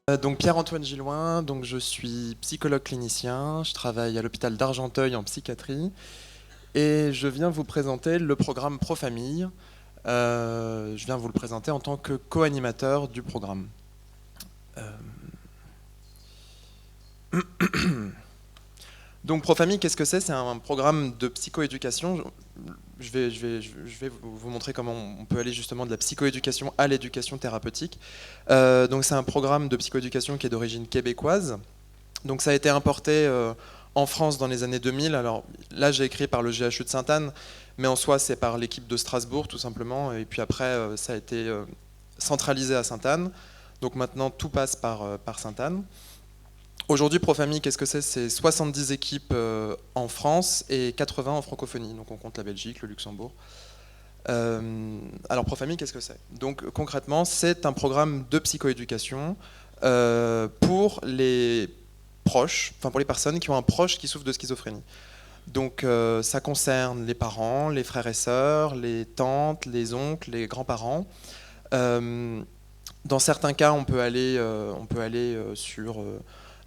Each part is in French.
Donc Pierre-Antoine Gilloin, donc je suis psychologue clinicien, je travaille à l'hôpital d'Argenteuil en psychiatrie et je viens vous présenter le programme Pro-Famille. Je viens vous le présenter en tant que co-animateur du programme. Euh, Donc Pro-Famille, qu'est-ce que c'est? C'est un programme de psychoéducation. Je vais vous montrer comment on peut aller justement de la psychoéducation à l'éducation thérapeutique. Donc c'est un programme de psychoéducation qui est d'origine québécoise. Donc ça a été importé en France dans les années 2000. Alors là, j'ai écrit par le GHU de Sainte-Anne, mais en soi, c'est par l'équipe de Strasbourg, tout simplement. Et puis après, ça a été centralisé à Sainte-Anne. Donc maintenant, tout passe par Sainte-Anne. Aujourd'hui, Profamille, qu'est-ce que c'est? C'est 70 équipes en France et 80 en francophonie. Donc on compte la Belgique, le Luxembourg. Alors Profamille, qu'est-ce que c'est? Donc concrètement, c'est un programme de psychoéducation pour les proches, enfin pour les personnes qui ont un proche qui souffre de schizophrénie. Donc ça concerne les parents, les frères et sœurs, les tantes, les oncles, les grands-parents. Dans certains cas, on peut aller sur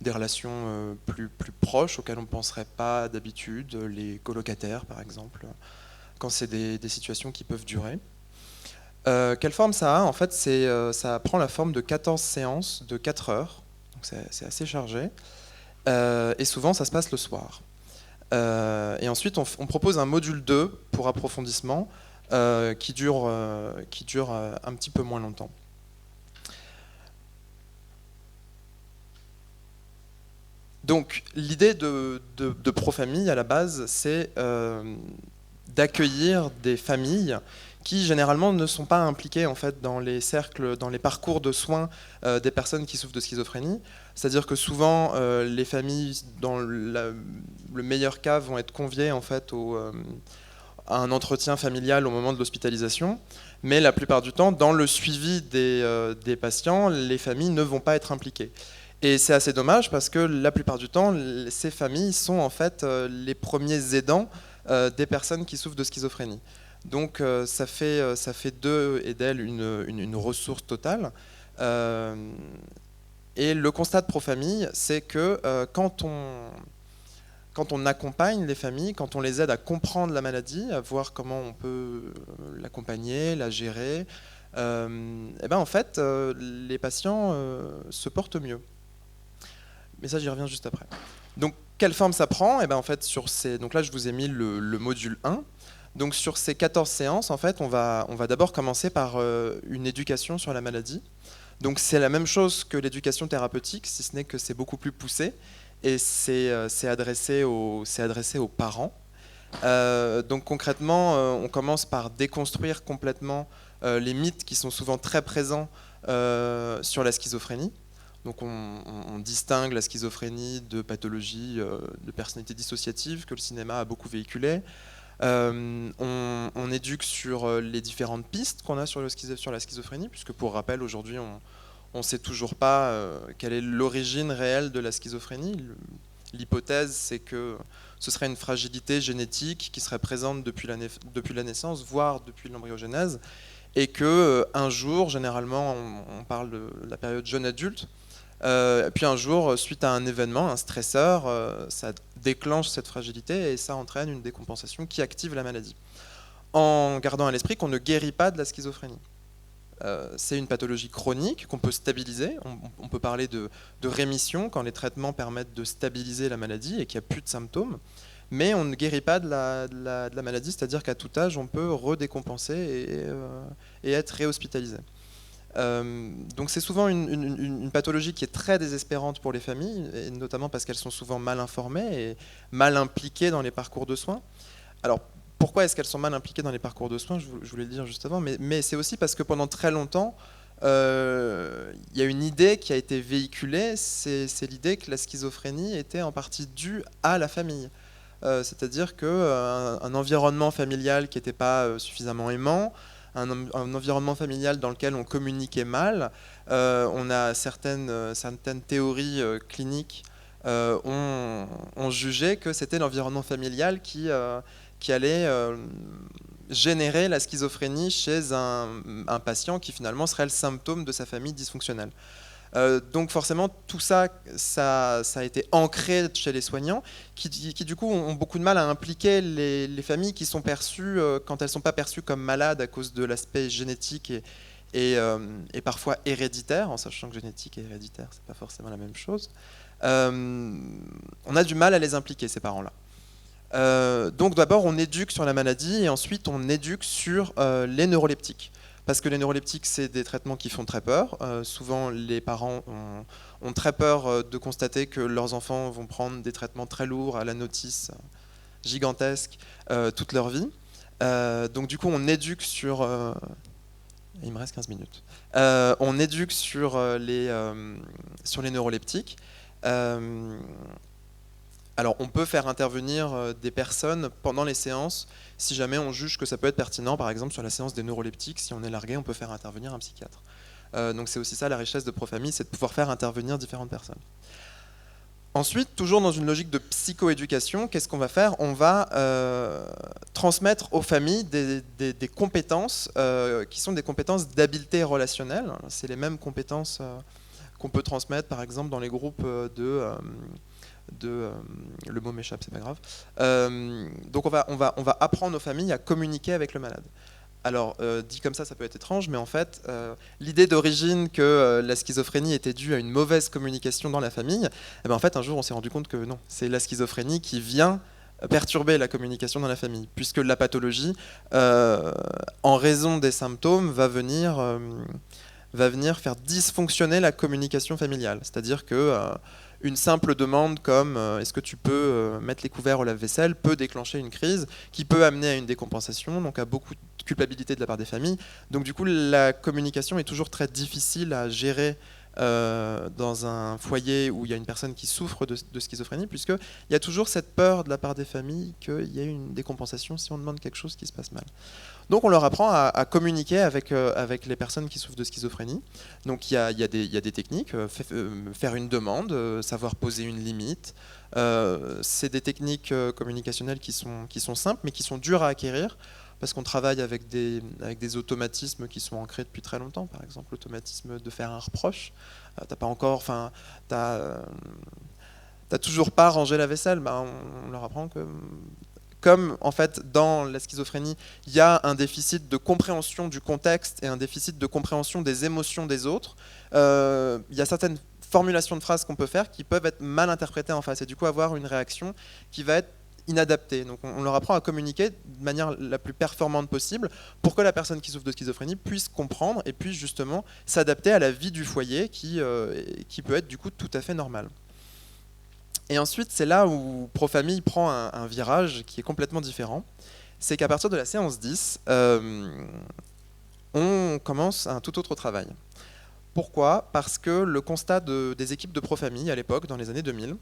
des relations plus proches auxquelles on ne penserait pas d'habitude, les colocataires par exemple, quand c'est des situations qui peuvent durer. Quelle forme ça a? En fait, ça prend la forme de 14 séances de 4 heures, donc c'est assez chargé, et souvent ça se passe le soir. Et ensuite, on propose un module 2 pour approfondissement qui dure un petit peu moins longtemps. Donc l'idée de Pro-Famille à la base, c'est d'accueillir des familles qui généralement ne sont pas impliquées en fait dans les cercles, dans les parcours de soins des personnes qui souffrent de schizophrénie. C'est-à-dire que souvent les familles, dans le meilleur cas, vont être conviées en fait à un entretien familial au moment de l'hospitalisation, mais la plupart du temps, dans le suivi des patients, les familles ne vont pas être impliquées. Et c'est assez dommage parce que la plupart du temps, ces familles sont en fait les premiers aidants des personnes qui souffrent de schizophrénie. Donc ça fait d'eux et d'elles une ressource totale. Et le constat de Profamille, c'est que quand on accompagne les familles, quand on les aide à comprendre la maladie, à voir comment on peut l'accompagner, la gérer, et ben en fait, les patients se portent mieux. Mais ça, j'y reviens juste après. Donc, quelle forme ça prend? Et ben, en fait, donc là, je vous ai mis le module 1. Donc, sur ces 14 séances, en fait, on va d'abord commencer par une éducation sur la maladie. Donc, c'est la même chose que l'éducation thérapeutique, si ce n'est que c'est beaucoup plus poussé. Et c'est adressé aux parents. Donc, concrètement, on commence par déconstruire complètement les mythes qui sont souvent très présents sur la schizophrénie. Donc on distingue la schizophrénie de pathologie de personnalité dissociative que le cinéma a beaucoup véhiculé. On éduque sur les différentes pistes qu'on a sur la schizophrénie, puisque pour rappel, aujourd'hui, on ne sait toujours pas quelle est l'origine réelle de la schizophrénie. L'hypothèse, c'est que ce serait une fragilité génétique qui serait présente depuis la naissance, voire depuis l'embryogenèse, et que un jour, généralement, on parle de la période jeune adulte, puis un jour, suite à un événement, un stresseur, ça déclenche cette fragilité et ça entraîne une décompensation qui active la maladie. En gardant à l'esprit qu'on ne guérit pas de la schizophrénie. C'est une pathologie chronique qu'on peut stabiliser. On peut parler de rémission quand les traitements permettent de stabiliser la maladie et qu'il n'y a plus de symptômes. Mais on ne guérit pas de la maladie, c'est-à-dire qu'à tout âge, on peut redécompenser et être réhospitalisé. Donc c'est souvent une pathologie qui est très désespérante pour les familles, et notamment parce qu'elles sont souvent mal informées et mal impliquées dans les parcours de soins. Alors pourquoi est-ce qu'elles sont mal impliquées dans les parcours de soins? Je voulais le dire juste avant, mais c'est aussi parce que pendant très longtemps, il y a une idée qui a été véhiculée, c'est l'idée que la schizophrénie était en partie due à la famille. C'est-à-dire qu'un environnement familial qui n'était pas suffisamment aimant, un environnement familial dans lequel on communiquait mal. On a certaines théories cliniques ont jugé que c'était l'environnement familial qui allait générer la schizophrénie chez un patient qui finalement serait le symptôme de sa famille dysfonctionnelle. Donc forcément, tout ça, ça a été ancré chez les soignants, qui du coup ont beaucoup de mal à impliquer les familles qui sont perçues, quand elles ne sont pas perçues comme malades à cause de l'aspect génétique et parfois héréditaire, en sachant que génétique et héréditaire, c'est pas forcément la même chose. On a du mal à les impliquer, ces parents-là. Donc d'abord on éduque sur la maladie et ensuite on éduque sur les neuroleptiques. Parce que les neuroleptiques, c'est des traitements qui font très peur. Souvent, les parents ont très peur de constater que leurs enfants vont prendre des traitements très lourds à la notice gigantesque toute leur vie. Donc du coup, on éduque sur... il me reste 15 minutes. On éduque sur les neuroleptiques. Alors, on peut faire intervenir des personnes pendant les séances si jamais on juge que ça peut être pertinent. Par exemple, sur la séance des neuroleptiques, si on est largué, on peut faire intervenir un psychiatre. Donc c'est aussi ça la richesse de Profamille, c'est de pouvoir faire intervenir différentes personnes. Ensuite, toujours dans une logique de psychoéducation, qu'est-ce qu'on va faire? On va transmettre aux familles des compétences qui sont des compétences d'habileté relationnelle. C'est les mêmes compétences qu'on peut transmettre, par exemple, dans les groupes le mot m'échappe, c'est pas grave. Donc on va apprendre aux familles à communiquer avec le malade. Alors, dit comme ça peut être étrange, mais en fait, l'idée d'origine que la schizophrénie était due à une mauvaise communication dans la famille, eh ben, en fait, un jour, on s'est rendu compte que non, c'est la schizophrénie qui vient perturber la communication dans la famille, puisque la pathologie, en raison des symptômes, va venir faire dysfonctionner la communication familiale. C'est-à-dire que une simple demande comme est-ce que tu peux mettre les couverts au lave-vaisselle peut déclencher une crise qui peut amener à une décompensation, donc à beaucoup de culpabilité de la part des familles. Donc du coup, la communication est toujours très difficile à gérer dans un foyer où il y a une personne qui souffre de schizophrénie, puisqu'il y a toujours cette peur de la part des familles qu'il y ait une décompensation si on demande quelque chose qui se passe mal. Donc on leur apprend à communiquer avec les personnes qui souffrent de schizophrénie. Donc il y a des techniques, faire une demande, savoir poser une limite. C'est des techniques communicationnelles qui sont simples, mais qui sont dures à acquérir, parce qu'on travaille avec des automatismes qui sont ancrés depuis très longtemps. Par exemple, l'automatisme de faire un reproche. T'as toujours pas rangé la vaisselle. On leur apprend que... Comme en fait dans la schizophrénie, il y a un déficit de compréhension du contexte et un déficit de compréhension des émotions des autres, il y a certaines formulations de phrases qu'on peut faire qui peuvent être mal interprétées en face et du coup avoir une réaction qui va être inadaptée. Donc on leur apprend à communiquer de manière la plus performante possible pour que la personne qui souffre de schizophrénie puisse comprendre et puisse justement s'adapter à la vie du foyer qui peut être du coup tout à fait normale. Et ensuite, c'est là où Profamille prend un virage qui est complètement différent. C'est qu'à partir de la séance 10, on commence un tout autre travail. Pourquoi? Parce que le constat des équipes de Profamille à l'époque, dans les années 2000,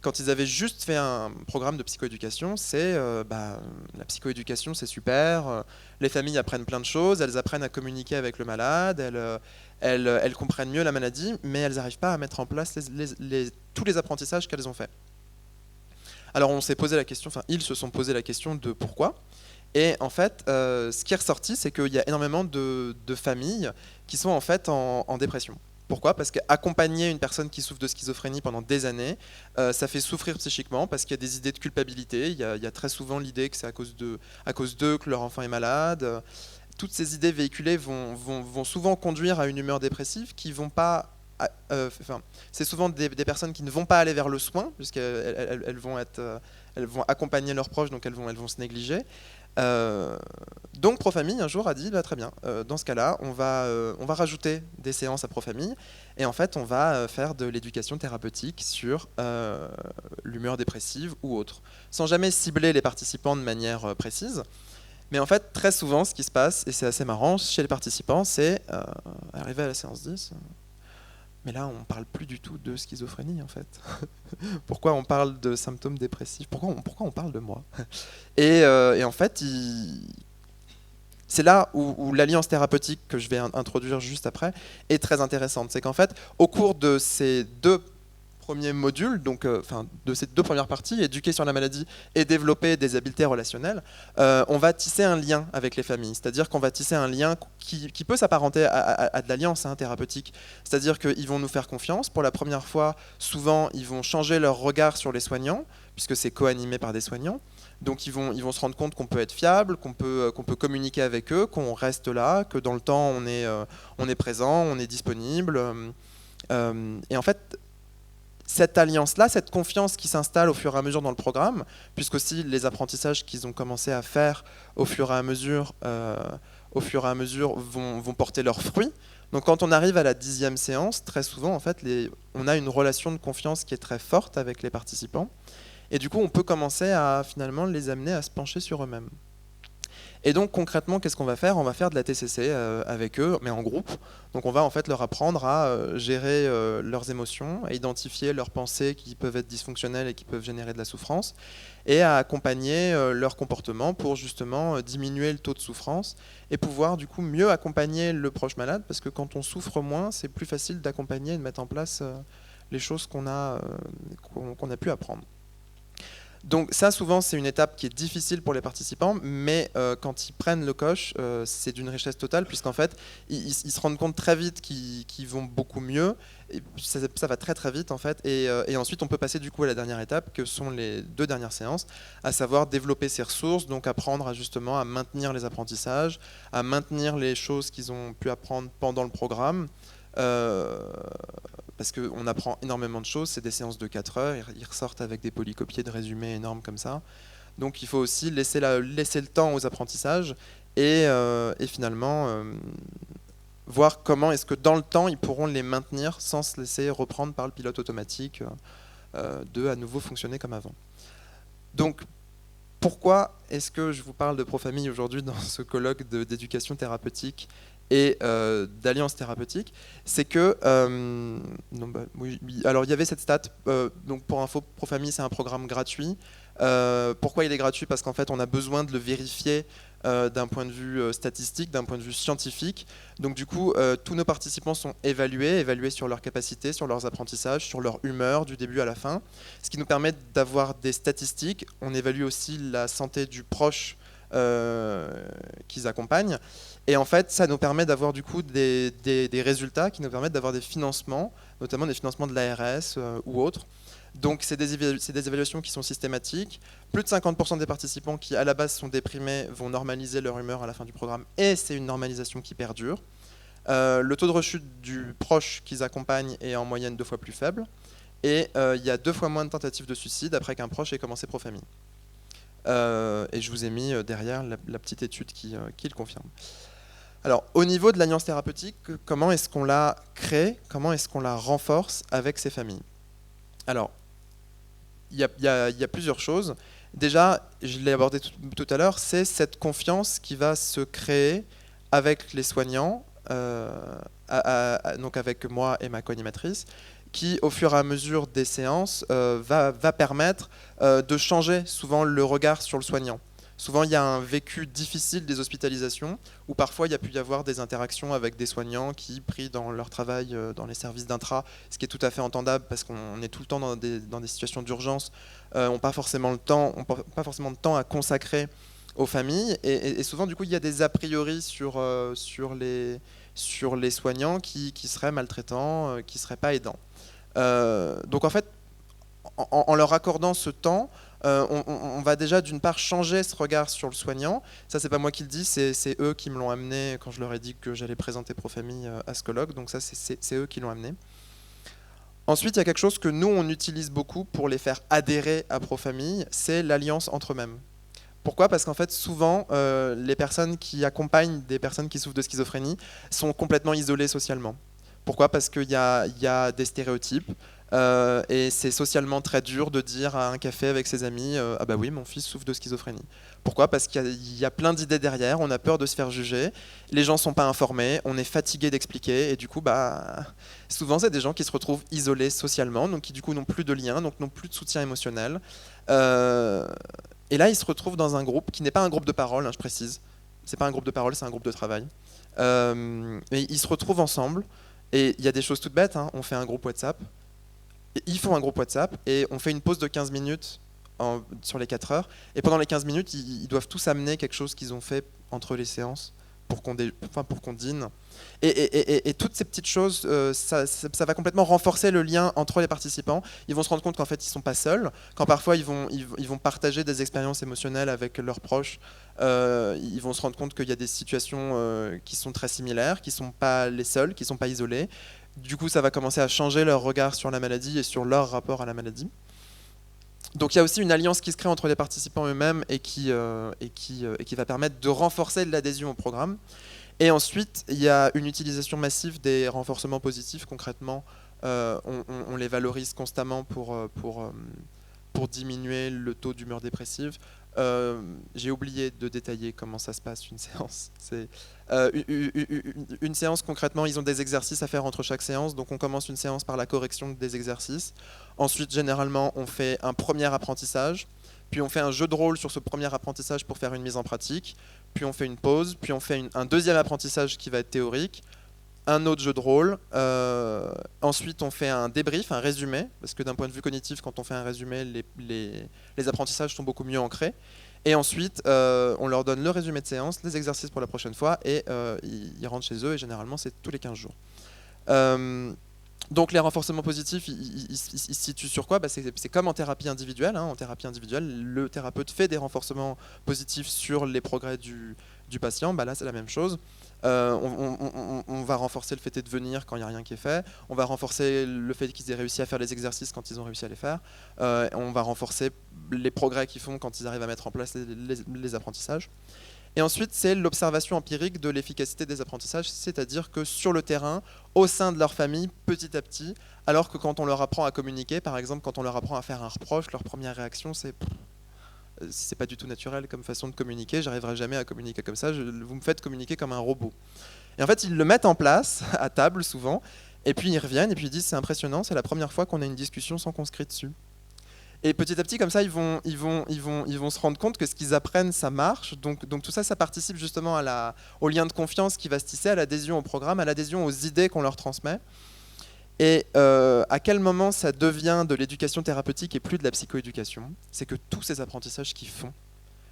quand ils avaient juste fait un programme de psychoéducation, c'est la psychoéducation, c'est super, les familles apprennent plein de choses, elles apprennent à communiquer avec le malade, elles comprennent mieux la maladie, mais elles n'arrivent pas à mettre en place tous les apprentissages qu'elles ont faits. Alors on s'est posé la question, enfin ils se sont posé la question de pourquoi. Et en fait, ce qui est ressorti, c'est qu'il y a énormément de familles qui sont en fait en dépression. Pourquoi? Parce qu'accompagner une personne qui souffre de schizophrénie pendant des années, ça fait souffrir psychiquement parce qu'il y a des idées de culpabilité. Il y a très souvent l'idée que c'est à cause d'eux que leur enfant est malade. Toutes ces idées véhiculées vont souvent conduire à une humeur dépressive qui vont pas... c'est souvent des personnes qui ne vont pas aller vers le soin puisqu'elles vont accompagner leurs proches, donc elles vont se négliger. Donc Profamille un jour a dit très bien, dans ce cas-là on va rajouter des séances à Profamille et en fait on va faire de l'éducation thérapeutique sur l'humeur dépressive ou autre, sans jamais cibler les participants de manière précise. Mais en fait très souvent ce qui se passe, et c'est assez marrant chez les participants, c'est arrivé à la séance 10, mais là on parle plus du tout de schizophrénie en fait. Pourquoi on parle de symptômes dépressifs? Pourquoi on parle de moi? Et en fait, c'est là où l'alliance thérapeutique que je vais introduire juste après est très intéressante. C'est qu'en fait, au cours de ces deux premier module, donc, de ces 2 premières parties, éduquer sur la maladie et développer des habiletés relationnelles, on va tisser un lien avec les familles. C'est-à-dire qu'on va tisser un lien qui peut s'apparenter à de l'alliance thérapeutique. C'est-à-dire qu'ils vont nous faire confiance. Pour la première fois, souvent, ils vont changer leur regard sur les soignants, puisque c'est co-animé par des soignants. Donc ils vont se rendre compte qu'on peut être fiable, qu'on peut communiquer avec eux, qu'on reste là, que dans le temps, on est présent, on est disponible. Et en fait, cette alliance-là, cette confiance qui s'installe au fur et à mesure dans le programme, puisqu'aussi les apprentissages qu'ils ont commencé à faire au fur et à mesure, vont porter leurs fruits. Donc quand on arrive à la 10e séance, très souvent, en fait, on a une relation de confiance qui est très forte avec les participants. Et du coup, on peut commencer à finalement les amener à se pencher sur eux-mêmes. Et donc concrètement, qu'est-ce qu'on va faire? On va faire de la TCC avec eux, mais en groupe. Donc on va en fait leur apprendre à gérer leurs émotions, à identifier leurs pensées qui peuvent être dysfonctionnelles et qui peuvent générer de la souffrance, et à accompagner leur comportement pour justement diminuer le taux de souffrance et pouvoir du coup mieux accompagner le proche malade, parce que quand on souffre moins, c'est plus facile d'accompagner et de mettre en place les choses qu'on a pu apprendre. Donc ça, souvent, c'est une étape qui est difficile pour les participants, mais quand ils prennent le coche, c'est d'une richesse totale, puisqu'en fait, ils se rendent compte très vite qu'ils vont beaucoup mieux, et ça va très très vite en fait, et ensuite on peut passer du coup à la dernière étape, que sont les 2 dernières séances, à savoir développer ses ressources, donc apprendre justement à maintenir les apprentissages, à maintenir les choses qu'ils ont pu apprendre pendant le programme, parce qu'on apprend énormément de choses, c'est des séances de 4 heures, ils ressortent avec des polycopiés de résumés énormes comme ça. Donc il faut aussi laisser le temps aux apprentissages et finalement voir comment est-ce que dans le temps ils pourront les maintenir sans se laisser reprendre par le pilote automatique de à nouveau fonctionner comme avant. Donc pourquoi est-ce que je vous parle de Profamille aujourd'hui dans ce colloque d'éducation thérapeutique et d'alliance thérapeutique? C'est que, alors il y avait cette stat, donc pour info, Profamille c'est un programme gratuit. Pourquoi il est gratuit? Parce qu'en fait on a besoin de le vérifier d'un point de vue statistique, d'un point de vue scientifique. Donc du coup, tous nos participants sont évalués sur leurs capacités, sur leurs apprentissages, sur leur humeur du début à la fin, ce qui nous permet d'avoir des statistiques. On évalue aussi la santé du proche qu'ils accompagnent. Et en fait, ça nous permet d'avoir du coup des résultats qui nous permettent d'avoir des financements, notamment des financements de l'ARS ou autres. Donc c'est des évaluations qui sont systématiques. Plus de 50% des participants qui à la base sont déprimés vont normaliser leur humeur à la fin du programme, et c'est une normalisation qui perdure. Le taux de rechute du proche qu'ils accompagnent est en moyenne 2 fois plus faible, et il y a 2 fois moins de tentatives de suicide après qu'un proche ait commencé Profamille. Et je vous ai mis derrière la petite étude qui le confirme. Alors, au niveau de l'alliance thérapeutique, comment est-ce qu'on la crée? Comment est-ce qu'on la renforce avec ces familles? Alors, il y a plusieurs choses. Déjà, je l'ai abordé tout à l'heure, c'est cette confiance qui va se créer avec les soignants, donc avec moi et ma co-animatrice, qui, au fur et à mesure des séances, va permettre de changer souvent le regard sur le soignant. Souvent, il y a un vécu difficile des hospitalisations, où parfois il y a pu y avoir des interactions avec des soignants qui, pris dans leur travail dans les services d'intra, ce qui est tout à fait entendable parce qu'on est tout le temps dans des situations d'urgence, n'ont pas forcément de temps à consacrer aux familles. Et souvent, du coup, il y a des a priori sur les soignants qui seraient maltraitants, qui ne seraient pas aidants. Donc en fait, en leur accordant ce temps, on va déjà d'une part changer ce regard sur le soignant. Ça, c'est pas moi qui le dis, c'est eux qui me l'ont amené quand je leur ai dit que j'allais présenter Profamille à ce colloque. Donc ça, c'est eux qui l'ont amené. Ensuite, il y a quelque chose que nous, on utilise beaucoup pour les faire adhérer à Profamille, c'est l'alliance entre eux-mêmes. Pourquoi? Parce qu'en fait, souvent, les personnes qui accompagnent des personnes qui souffrent de schizophrénie sont complètement isolées socialement. Pourquoi? Parce qu'il y a des stéréotypes. Et c'est socialement très dur de dire à un café avec ses amis ah bah oui, mon fils souffre de schizophrénie. Pourquoi? Parce qu'il y a plein d'idées derrière, on a peur de se faire juger, les gens ne sont pas informés, on est fatigué d'expliquer, et du coup souvent c'est des gens qui se retrouvent isolés socialement, donc qui du coup n'ont plus de lien, donc n'ont plus de soutien émotionnel. Et là ils se retrouvent dans un groupe qui n'est pas un groupe de parole, je précise, c'est pas un groupe de parole, c'est un groupe de travail. Et ils se retrouvent ensemble, et il y a des choses toutes bêtes, on fait un groupe WhatsApp. Et ils font un groupe WhatsApp et on fait une pause de 15 minutes sur les 4 heures. Et pendant les 15 minutes, ils doivent tous amener quelque chose qu'ils ont fait entre les séances pour qu'on dîne. Et toutes ces petites choses, ça va complètement renforcer le lien entre les participants. Ils vont se rendre compte qu'en fait, ils ne sont pas seuls. Quand parfois, ils vont partager des expériences émotionnelles avec leurs proches, ils vont se rendre compte qu'il y a des situations qui sont très similaires, qui ne sont pas les seuls, qui ne sont pas isolés. Du coup, ça va commencer à changer leur regard sur la maladie et sur leur rapport à la maladie. Donc il y a aussi une alliance qui se crée entre les participants eux-mêmes et qui va permettre de renforcer l'adhésion au programme. Et ensuite, il y a une utilisation massive des renforcements positifs. Concrètement, on les valorise constamment pour diminuer le taux d'humeur dépressive. J'ai oublié de détailler comment ça se passe une séance. Une séance, concrètement, ils ont des exercices à faire entre chaque séance. Donc on commence une séance par la correction des exercices. Ensuite, généralement, on fait un premier apprentissage. Puis on fait un jeu de rôle sur ce premier apprentissage pour faire une mise en pratique. Puis on fait une pause. Puis on fait un deuxième apprentissage qui va être théorique. Un autre jeu de rôle. Ensuite, on fait un débrief, un résumé, parce que d'un point de vue cognitif, quand on fait un résumé, les apprentissages sont beaucoup mieux ancrés. Et ensuite, on leur donne le résumé de séance, les exercices pour la prochaine fois, et ils rentrent chez eux, et généralement, c'est tous les 15 jours. Donc les renforcements positifs, ils se situent sur quoi ? C'est comme en thérapie individuelle. En thérapie individuelle, le thérapeute fait des renforcements positifs sur les progrès du patient. Là, c'est la même chose. On va renforcer le fait de venir quand il n'y a rien qui est fait. On va renforcer le fait qu'ils aient réussi à faire les exercices quand ils ont réussi à les faire. On va renforcer les progrès qu'ils font quand ils arrivent à mettre en place les apprentissages. Et ensuite, c'est l'observation empirique de l'efficacité des apprentissages, c'est-à-dire que sur le terrain, au sein de leur famille, petit à petit, alors que quand on leur apprend à communiquer, par exemple, quand on leur apprend à faire un reproche, leur première réaction, c'est pas du tout naturel comme façon de communiquer, j'arriverai jamais à communiquer comme ça, vous me faites communiquer comme un robot. Et en fait, ils le mettent en place, à table souvent, et puis ils reviennent, et puis ils disent c'est impressionnant, c'est la première fois qu'on a une discussion sans qu'on se crie dessus. Et petit à petit, comme ça, ils vont se rendre compte que ce qu'ils apprennent, ça marche. Donc tout ça, ça participe justement au lien de confiance qui va se tisser, à l'adhésion au programme, à l'adhésion aux idées qu'on leur transmet. Et à quel moment ça devient de l'éducation thérapeutique et plus de la psychoéducation ? C'est que tous ces apprentissages qu'ils font,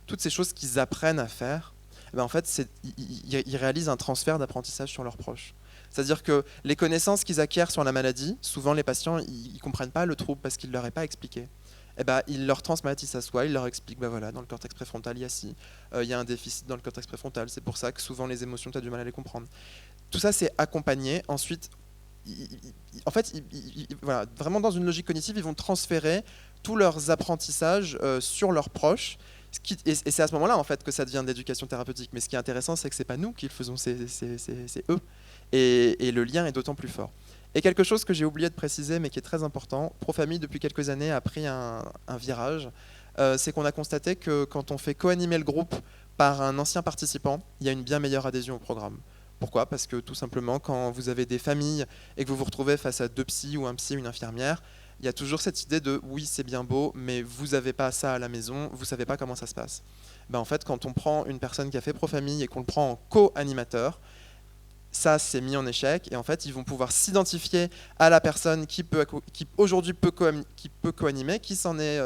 toutes ces choses qu'ils apprennent à faire, en fait, ils réalisent un transfert d'apprentissage sur leurs proches. C'est-à-dire que les connaissances qu'ils acquièrent sur la maladie, souvent les patients, ils ne comprennent pas le trouble parce qu'ils ne leur est pas expliqué. Ils leur transmettent, ils s'assoient, ils leur expliquent, voilà, dans le cortex préfrontal, il y a ci, il y a un déficit dans le cortex préfrontal, c'est pour ça que souvent les émotions, tu as du mal à les comprendre. Tout ça, c'est accompagné. Ensuite, voilà, vraiment dans une logique cognitive, ils vont transférer tous leurs apprentissages sur leurs proches. Et c'est à ce moment-là en fait, que ça devient de l'éducation thérapeutique. Mais ce qui est intéressant, c'est que ce n'est pas nous qui le faisons, c'est eux. Et le lien est d'autant plus fort. Et quelque chose que j'ai oublié de préciser, mais qui est très important, Profamille, depuis quelques années, a pris un virage. C'est qu'on a constaté que quand on fait co-animer le groupe par un ancien participant, il y a une bien meilleure adhésion au programme. Pourquoi ? Parce que tout simplement, quand vous avez des familles et que vous vous retrouvez face à 2 psys ou un psy ou une infirmière, il y a toujours cette idée de « oui, c'est bien beau, mais vous n'avez pas ça à la maison, vous ne savez pas comment ça se passe ». En fait, quand on prend une personne qui a fait Profamille et qu'on le prend en co-animateur, ça c'est mis en échec et en fait ils vont pouvoir s'identifier à la personne qui aujourd'hui peut co-animer, qui s'en est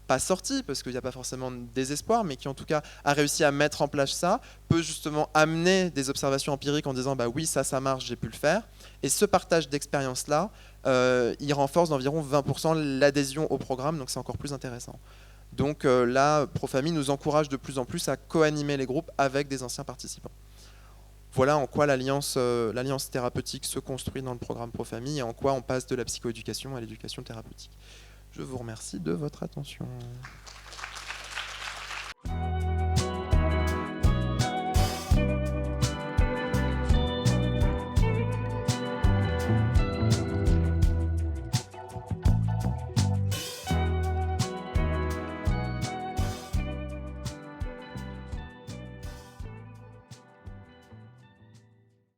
pas sorti parce qu'il n'y a pas forcément de désespoir, mais qui en tout cas a réussi à mettre en place ça, peut justement amener des observations empiriques en disant oui ça marche, j'ai pu le faire. Et ce partage d'expérience là, il renforce d'environ 20% l'adhésion au programme, donc c'est encore plus intéressant. Donc là, Profamille nous encourage de plus en plus à co-animer les groupes avec des anciens participants. Voilà en quoi l'alliance thérapeutique se construit dans le programme Profamille et en quoi on passe de la psychoéducation à l'éducation thérapeutique. Je vous remercie de votre attention.